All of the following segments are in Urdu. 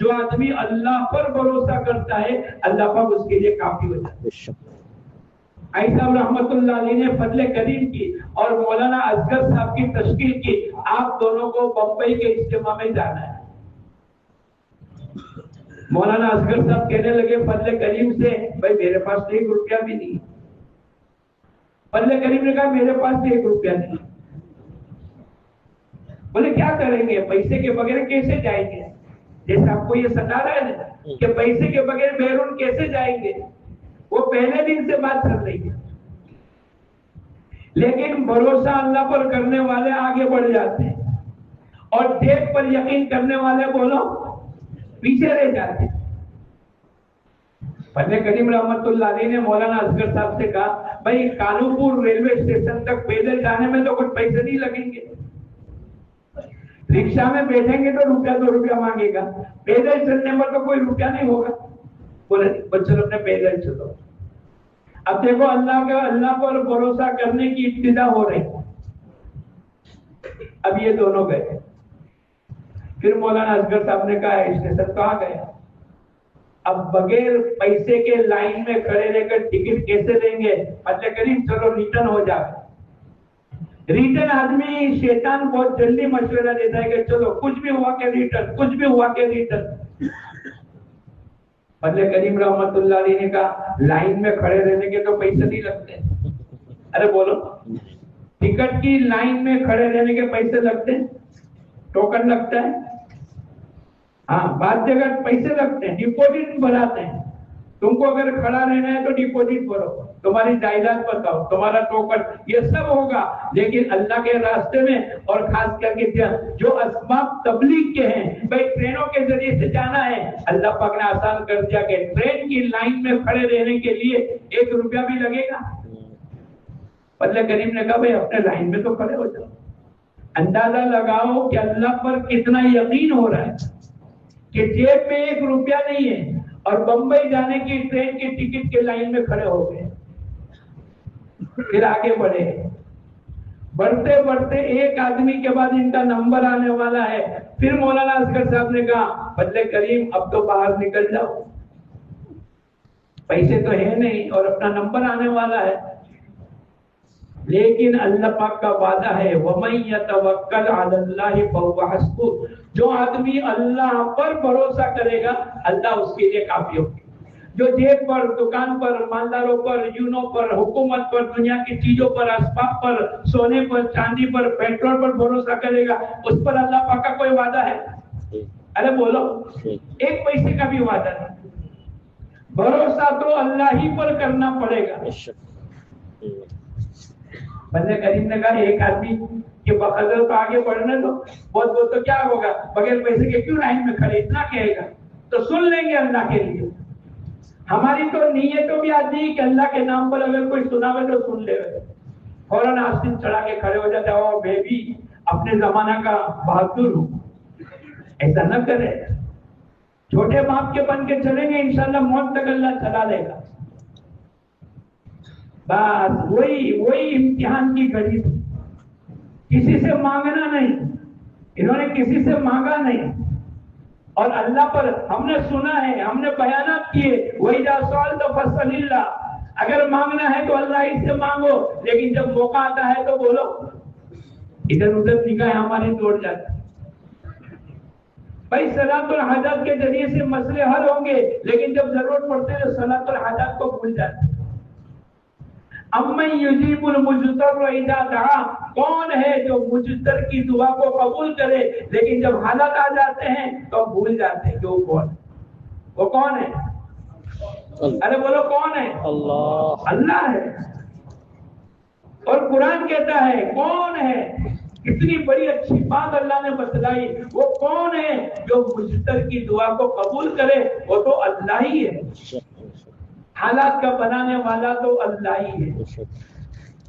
جو آدمی اللہ پر بھروسہ کرتا ہے اللہ پاک اس کے لیے کافی ہو جاتا ہے۔ ایسا رحمت اللہ علیہ نے فضل کریم کی اور مولانا اصغر صاحب کی تشکیل کی، آپ دونوں کو بمبئی کے اجتماع میں جانا ہے۔ مولانا اصغر صاحب کہنے لگے فضل کریم سے، بھائی میرے پاس 1 روپیہ بھی نہیں۔ فضل کریم نے کہا میرے پاس 1 روپیہ نہیں۔ بولے کیا کریں گے، پیسے کے بغیر کیسے جائیں گے؟ جیسے آپ کو یہ ستا رہا ہے نا کہ پیسے کے بغیر بیرون کیسے جائیں گے، وہ پہلے دن سے بات کر رہی ہے۔ لیکن بھروسہ اللہ پر کرنے والے آگے بڑھ جاتے ہیں اور دیکھ پر یقین کرنے والے بولو پیچھے رہ جاتے ہیں۔ فضل کریم رحمت اللہ علیہ نے مولانا اصغر صاحب سے کہا بھائی کانوپور ریلوے اسٹیشن تک پیدل جانے میں تو کچھ پیسے نہیں لگیں گے، رکشا میں بیٹھیں گے تو 1-2 روپیہ مانگے گا، پیدل چلنے پر تو کوئی روپیہ نہیں ہوگا۔ بولے بچوں اپنے پیدل چلو۔ اب دیکھو اللہ پر بھروسہ کرنے کی ابتدا ہو رہی۔ اب یہ دونوں گئے، پھر مولانا اصغر صاحب نے کہا اسٹیشن کہاں گئے؟ اب بغیر پیسے کے لائن میں کھڑے رہ کر ٹکٹ کیسے دیں گے؟ فضل کریم چلو ریٹرن ہو جائے۔ ریٹرن آدمی شیطان بہت جلدی مشورہ دیتا ہے کہ چلو کچھ بھی ہوا کہ ریٹرن، کچھ بھی ہوا کہ ریٹرن۔ فضل کریم رحمت اللہ علیہ نے کہا لائن میں کھڑے رہنے کے تو پیسے نہیں لگتے۔ ارے بولو، ٹکٹ کی لائن میں کھڑے رہنے کے پیسے لگتے ہیں؟ ٹوکن لگتا ہے؟ ہاں، بعض جگہ پیسے لگتے ہیں، ڈپوزٹ بھراتے ہیں۔ تم کو اگر کھڑا رہنا ہے تو ڈپوزٹ بھرو، تمہاری جائیداد بتاؤ، تمہارا ٹوکن، یہ سب ہوگا۔ لیکن اللہ کے راستے میں اور خاص کر کے جو اسباب تبلیغ کے ہیں، بھائی ٹرینوں کے ذریعے سے جانا ہے، اللہ پاک نے آسان کر دیا کہ ٹرین کی لائن میں کھڑے رہنے کے لیے 1 روپیہ بھی لگے گا۔ فضل کریم نے کہا بھائی اپنے لائن میں تو کھڑے ہو جاؤ۔ اندازہ لگاؤ کہ اللہ پر کتنا یقین ہو رہا ہے کہ جیب میں 1 روپیہ نہیں ہے اور بمبئی جانے کی ٹرین کی ٹکٹ کے لائن میں کھڑے ہو گئے۔ پھر آگے بڑھے، بڑھتے بڑھتے ایک آدمی کے بعد ان کا نمبر آنے والا ہے۔ پھر مولانا اصغر صاحب نے کہا فضل کریم اب تو باہر نکل جاؤ، پیسے تو ہے نہیں اور اپنا نمبر آنے والا ہے۔ لیکن اللہ پاک کا وعدہ ہے وَمَن يَتَوَكَّلْ عَلَى اللَّهِ فَهُوَ حَسْبُهُ، جو آدمی اللہ پر بھروسہ کرے گا اللہ اس کے لیے کافی ہوگا۔ جو جیب پر، دکان پر، مالداروں پر، یونوں پر، حکومت پر، دنیا کی چیزوں پر، اسباب پر، سونے پر، چاندی پر، پیٹرول پر بھروسہ کرے گا اس پر اللہ پاک کا کوئی وعدہ ہے؟ ارے بولو، 1 پیسے کا بھی وعدہ نہیں۔ بھروسہ تو اللہ ہی پر کرنا پڑے گا۔ فضل کریم نے کہا ایک آدمی کے بقدر تو آگے بڑھنے دو، بہت بہت تو کیا ہوگا، بغیر پیسے کے کیوں لائن میں کھڑے، اتنا کہے گا تو سن لیں گے اللہ کے لیے۔ ہماری تو نیت تو بھی آتی ہے کہ اللہ کے نام پر اگر کوئی سناوے تو سن لے، فوراً آستین چڑھا کے کھڑے ہو جاتے او بیبی اپنے زمانہ کا بہادر ہوں۔ ایسا نہ کرے، چھوٹے باپ کے بن کے چلیں گے انشاءاللہ موت تک اللہ چلا لے گا۔ بس وہی امتحان کی گھڑی تھی، کسی سے مانگنا نہیں، انہوں نے کسی سے مانگا نہیں، اور اللہ پر ہم نے سنا ہے، ہم نے بیانات کیے وَإِذَا سَأَلْتَ فَاسْأَلِ اللَّهَ، اگر مانگنا ہے تو اللہ ہی سے مانگو، لیکن جب موقع آتا ہے تو بولو، ادھر ادھر نگاہیں ہماری دوڑ جاتی۔ بھائی صلاۃ الحاجات کے ذریعے سے مسئلے حل ہوں گے، لیکن جب ضرورت پڑتے ہیں تو صلاۃ الحاجات کو بھول جاتے ہیں۔ امن یجیب المضطر اذا دعا، کون ہے جو مضطر کی دعا کو قبول کرے، لیکن جب حالات آ جاتے ہیں تو بھول جاتے ہیں کہ وہ کون ہے؟ ارے بولو کون ہے؟ اللہ ہے۔ اور قرآن کہتا ہے کون ہے، اتنی بڑی اچھی بات اللہ نے بتلائی، وہ کون ہے جو مضطر کی دعا کو قبول کرے، وہ تو اللہ ہی ہے۔ حالات کا بنانے والا تو اللہ ہی ہے۔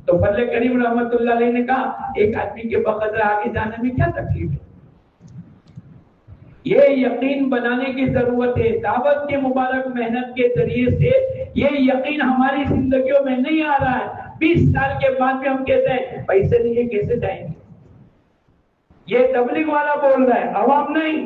تو فضل کریم رحمت اللہ علیہ نے کہا ایک آدمی کے بقدر آگے جانے میں کیا تکلیف ہے، یہ یقین بنانے کی ضرورت ہے۔ دعوت کے مبارک محنت کے ذریعے سے یہ یقین ہماری زندگیوں میں نہیں آ رہا ہے۔ 20 سال کے بعد بھی ہم کہتے ہیں پیسے نہیں ہے کیسے جائیں گے، یہ تبلیغ والا بول رہا ہے، عوام نہیں۔